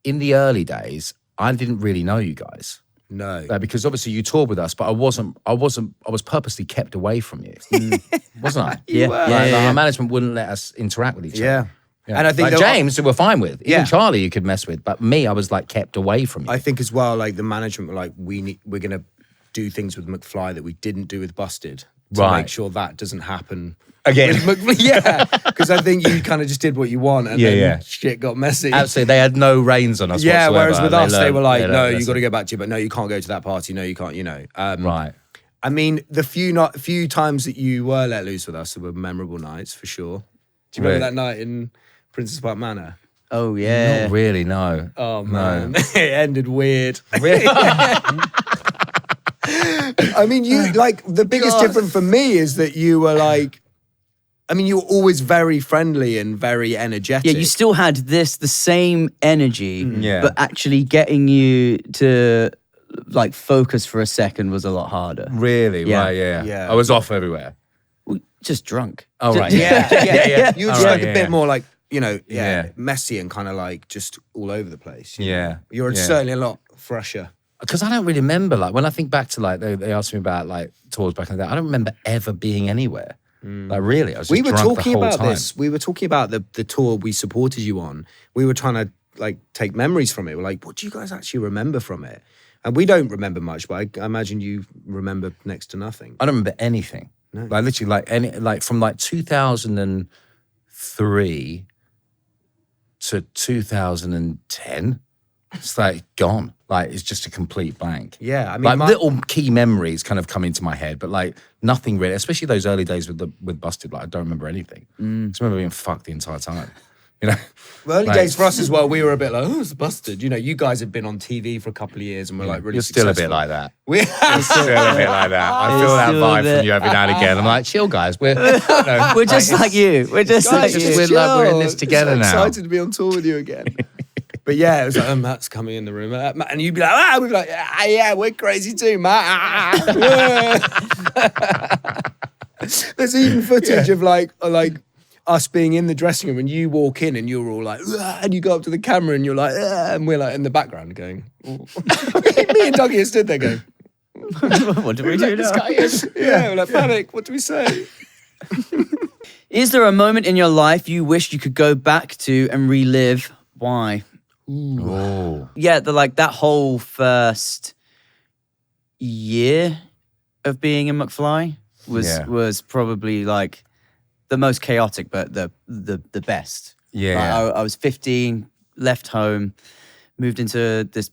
in the early days, I didn't really know you guys. No. Because obviously you toured with us, but I was purposely kept away from you. Wasn't I? Our management wouldn't let us interact with each other. Yeah. And I think like James, we were fine with. Even Charlie, you could mess with. But me, I was like kept away from you. I think as well, like the management were like, we're going to do things with McFly that we didn't do with Busted to make sure that doesn't happen again. Because I think you kind of just did what you want and then shit got messy. Absolutely, they had no reins on us. whatsoever. Whereas with us, they were like, no, you got to go back to you, but no, you can't go to that party. No, you can't. Right. I mean, the few times that you were let loose with us were memorable nights for sure. Do you remember that night in Princess Park Manor? Oh yeah. Not really, no. Oh man, it ended weird. Really? I mean, you like the biggest difference for me is that you were like, I mean, you were always very friendly and very energetic. Yeah, you still had the same energy, but actually getting you to like focus for a second was a lot harder. Really? Yeah. Right, yeah. I was off everywhere. Just drunk. Oh, right. Yeah. You were just Right, like a bit more like, messy and kind of like just all over the place. You're certainly a lot fresher. Because I don't really remember, like, when I think back to, like, they asked me about, like, tours back in the day, I don't remember ever being anywhere. Like, really, I was just drunk the whole time. We were talking about the tour we supported you on. We were trying to, like, take memories from it. We're like, what do you guys actually remember from it? And we don't remember much, but I imagine you remember next to nothing. I don't remember anything. No. Like, literally, from, like, 2003 to 2010, it's, like, gone. Like, it's just a complete blank. Yeah, I mean... Like, little key memories kind of come into my head, but, like, nothing really, especially those early days with Busted, like, I don't remember anything. I just remember being fucked the entire time, you know? Well, early days for us as well, we were a bit like, oh, it's Busted. You know, you guys have been on TV for a couple of years and we're, like, really successful. You're still a bit like that. We're still a bit like that. I feel that vibe from you every now and again. I'm like, chill, guys. We're just like you. We're just like you. We're in this together now. I'm excited to be on tour with you again. But yeah, it was like, Matt's coming in the room. And you'd be like, we'd be like, yeah, we're crazy too, Matt. There's even footage of like us being in the dressing room and you walk in and you're all like, and you go up to the camera and you're like, and we're like in the background going, me and Dougie are stood there going, what do we do now? We're like, panic, what do we say? Is there a moment in your life you wish you could go back to and relive? Why? Ooh. Yeah, that whole first year of being in McFly was probably like the most chaotic, but the best. Yeah. I was 15, left home, moved into this.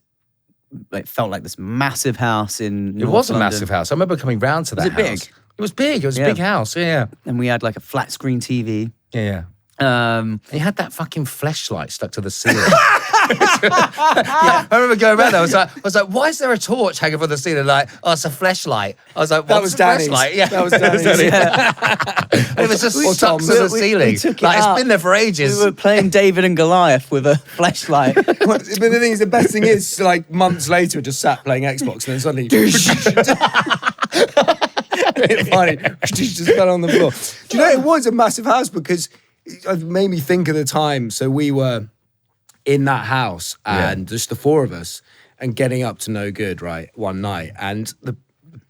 It felt like this massive house in North It was a London. massive house. I remember coming round to that house. Was it big? It was big. It was a big house. Yeah. And we had like a flat screen TV. Yeah. He had that fucking fleshlight stuck to the ceiling. I remember going around there. I was like, why is there a torch hanging from the ceiling? Like, oh, it's a fleshlight. I was like, what's a fleshlight? Yeah, that was Danny's. And it was just stuck to the ceiling. It's been there for ages. We were playing David and Goliath with a fleshlight. But the thing is, the best thing is, like months later, we just sat playing Xbox, and then suddenly, funny, just fell on the floor. Do you know it was a massive house because it made me think of the time. So we were in that house and just the four of us and getting up to no good, right, one night. And there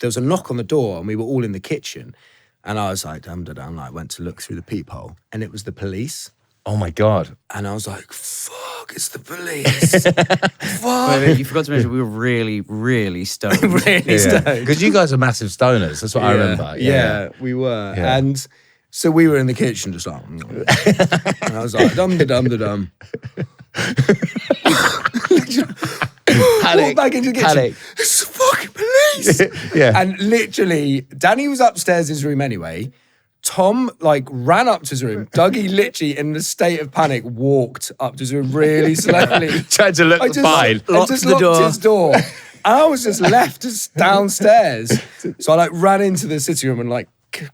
was a knock on the door and we were all in the kitchen. And I was like, like went to look through the peephole and it was the police. Oh my God. And I was like, fuck, it's the police. Fuck. Wait, you forgot to mention we were really, really stoned. Stoned. Because you guys are massive stoners. That's what I remember. Yeah, we were. Yeah. And so we were in the kitchen just like, and I was like, dum-da-dum-da-dum. Walked back into the kitchen. It's the fucking police. And literally, Danny was upstairs in his room anyway. Tom ran up to his room. Dougie literally in a state of panic walked up to his room really slowly. Tried to look fine. Locked his door. And I was just left downstairs. So I ran into the sitting room and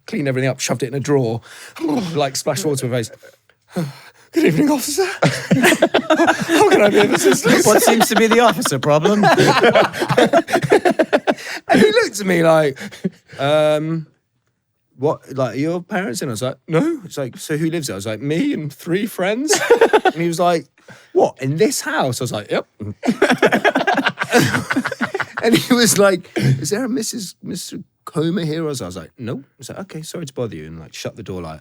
cleaned everything up, shoved it in a drawer, splashed water in my face. Good evening, officer. How can I be of assistance? What seems to be the officer problem? And he looked at me like, what, like, are your parents in? I was like, no. It's like, so who lives there? I was like, me and 3 friends. And he was like, what, in this house? I was like, yep. And he was like, is there a Mr. Comer here? I was like, no. I was like, okay, sorry to bother you. And like, shut the door, like,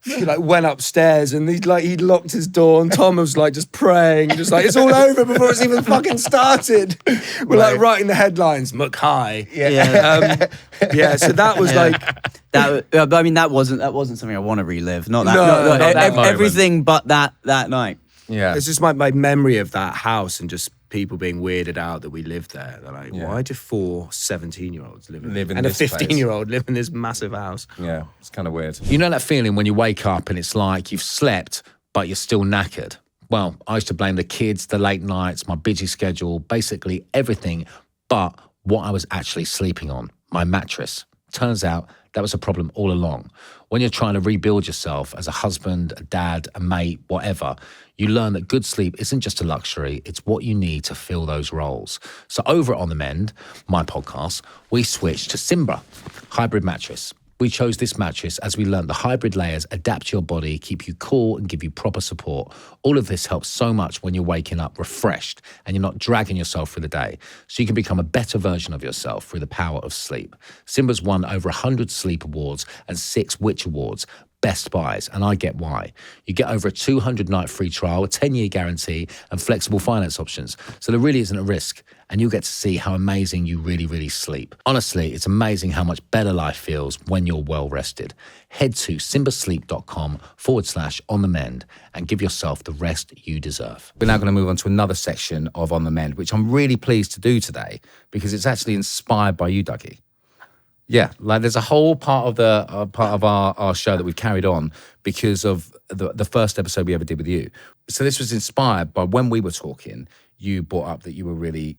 he like went upstairs and he'd locked his door and Tom was like just praying, just like, it's all over before it's even fucking started. We're like writing the headlines, McFly. Yeah. So that was like that. I mean, that wasn't something I want to relive. Not that. No, not that everything but that night. Yeah. It's just my memory of that house and just people being weirded out that we lived there. They're like, why do 4 17-year-olds live in and a 15-year-old live in this massive house? Yeah, it's kind of weird. You know that feeling when you wake up and it's like you've slept, but you're still knackered? Well, I used to blame the kids, the late nights, my busy schedule, basically everything but what I was actually sleeping on, my mattress. Turns out that was a problem all along. When you're trying to rebuild yourself as a husband, a dad, a mate, whatever, you learn that good sleep isn't just a luxury, it's what you need to fill those roles. So over On The Mend, my podcast, we switched to Simba Hybrid Mattress. We chose this mattress as we learned the hybrid layers adapt to your body, keep you cool and give you proper support. All of this helps so much when you're waking up refreshed and you're not dragging yourself through the day. So you can become a better version of yourself through the power of sleep. Simba's won over 100 sleep awards and 6 Which Awards. Best buys, and I get why. You get over a 200-night free trial, a 10-year guarantee, and flexible finance options. So there really isn't a risk, and you'll get to see how amazing you really, really sleep. Honestly, it's amazing how much better life feels when you're well rested. Head to simbasleep.com/On The Mend and give yourself the rest you deserve. We're now going to move on to another section of On The Mend, which I'm really pleased to do today because it's actually inspired by you, Dougie. Yeah, like there's a whole part of our show that we've carried on because of the first episode we ever did with you. So this was inspired by when we were talking, you brought up that you were really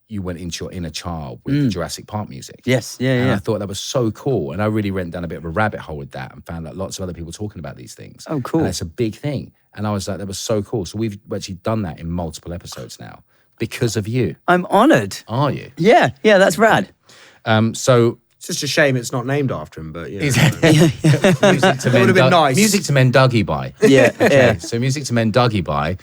you went into your inner child with the Jurassic Park music. Yes, yeah. And I thought that was so cool. And I really went down a bit of a rabbit hole with that and found out lots of other people talking about these things. Oh, cool. And it's a big thing. And I was like, that was so cool. So we've actually done that in multiple episodes now because of you. I'm honoured. Are you? Yeah, that's rad. So It's just a shame it's not named after him, but Music to Men, would have been nice. Music to Men, Dougie by. Yeah, Okay, so Music to Men, Dougie by.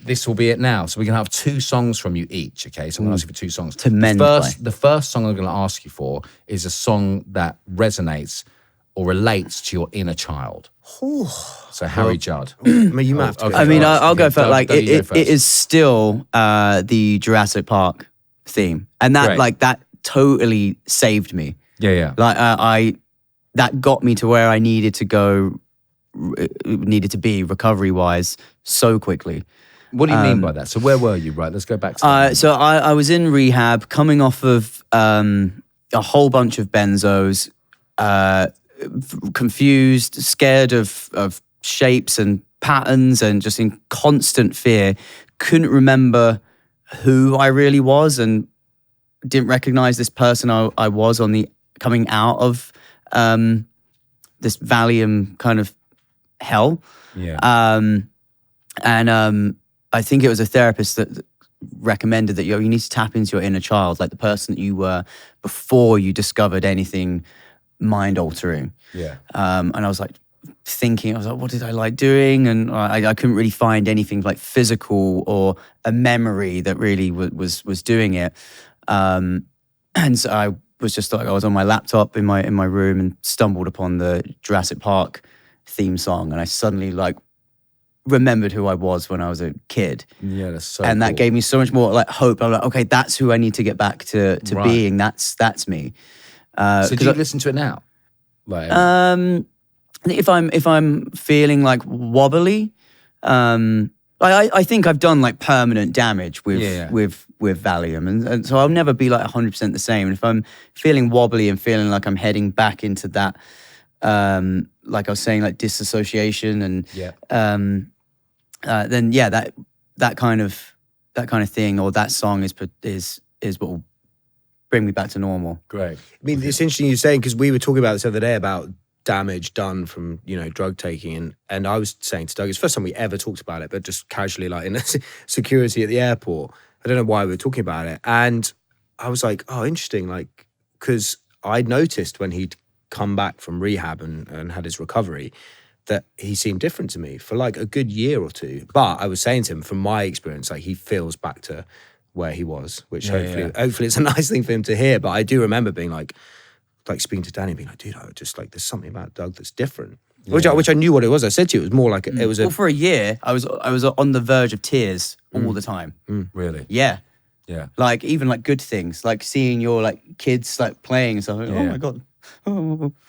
This will be it now. So we're going to have 2 songs from you each, okay? So I'm going to ask you for 2 songs. To men by. The first song I'm going to ask you for is a song that resonates or relates to your inner child. So Harry Judd. I mean, you might have to go I mean, first. I'll go for like Dougie, go it first. is still the Jurassic Park theme, and that Great. that totally saved me. Yeah. Like that got me to where I needed to go, needed to be recovery wise so quickly. What do you mean by that? So where were you? Right, let's go back to that. So I was in rehab, coming off of a whole bunch of benzos, confused, scared of shapes and patterns, and just in constant fear. Couldn't remember who I really was, and didn't recognize this person I was on the coming out of this Valium kind of hell. Yeah. I think it was a therapist that recommended that you need to tap into your inner child, like the person that you were before you discovered anything mind-altering. Yeah. And I was like thinking, what did I like doing? And I couldn't really find anything like physical or a memory that really was doing it. And so I was just like, I was on my laptop in my room and stumbled upon the Jurassic Park theme song, and I suddenly like remembered who I was when I was a kid. Yeah, that's so and cool. that gave me so much more like hope. I'm like, okay, that's who I need to get back to Right. being. That's me. So do you listen to it now? Like, If I'm feeling like wobbly, I think I've done like permanent damage with Valium, and so I'll never be like 100% the same. And if I'm feeling wobbly and feeling like I'm heading back into that, like I was saying, like disassociation, and then that kind of thing, or that song is what will bring me back to normal. great. I mean, it's interesting you're saying, because we were talking about this the other day about damage done from, drug taking. And I was saying to Doug, it's the first time we ever talked about it, but just casually, like in security at the airport. I don't know why we were talking about it. And I was like, oh, interesting. Like, because I noticed when he'd come back from rehab and had his recovery, that he seemed different to me for like a good year or two. But I was saying to him, from my experience, like he feels back to where he was, which hopefully it's a nice thing for him to hear. But I do remember being like speaking to Danny, being like, dude, I just like, there's something about Doug that's different. Which I knew what it was. I said to you, it was more like it was Well, for a year, I was on the verge of tears all the time. Really? Yeah. Yeah. Like even like good things, like seeing your like kids like playing and stuff. Like, oh my god.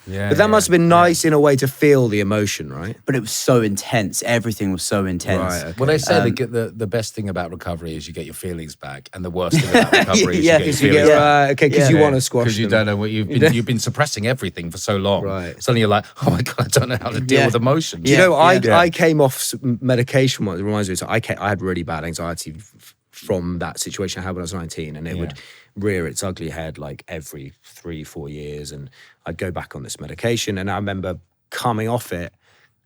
Yeah. But that must have been nice in a way to feel the emotion, right? But it was so intense. Everything was so intense. Right, okay. Well, they say the best thing about recovery is you get your feelings back, and the worst thing about recovery is you get your feelings back. Okay, because you want to squash because you don't know what you've been suppressing everything for so long. Right. Suddenly you're like, oh my god, I don't know how to deal with emotions. Do you know, I came off medication once. It reminds me, so I had really bad anxiety from that situation I had when I was 19, and it would rear its ugly head like every 3-4 years, and I'd go back on this medication. And I remember coming off it,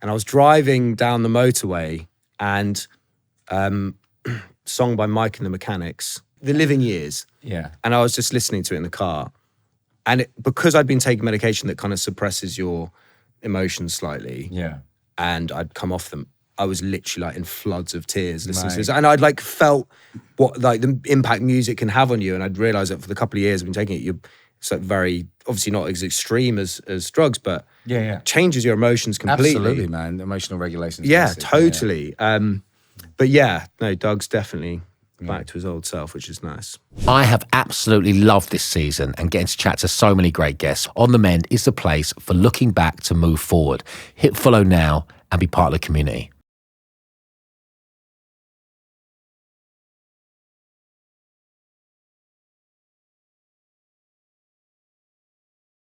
and I was driving down the motorway, and song by Mike and the Mechanics, The Living Years. Yeah. And I was just listening to it in the car, and because I'd been taking medication that kind of suppresses your emotions slightly, and I'd come off them, I was literally like in floods of tears listening to this. And I'd like felt what like the impact music can have on you. And I'd realized that for the couple of years I've been taking it, it's like very, obviously not as extreme as drugs, but changes your emotions completely. Absolutely, man. Emotional regulation. Yeah, totally. But yeah, no, Doug's definitely back to his old self, which is nice. I have absolutely loved this season and getting to chat to so many great guests. On the Mend is the place for looking back to move forward. Hit follow now and be part of the community.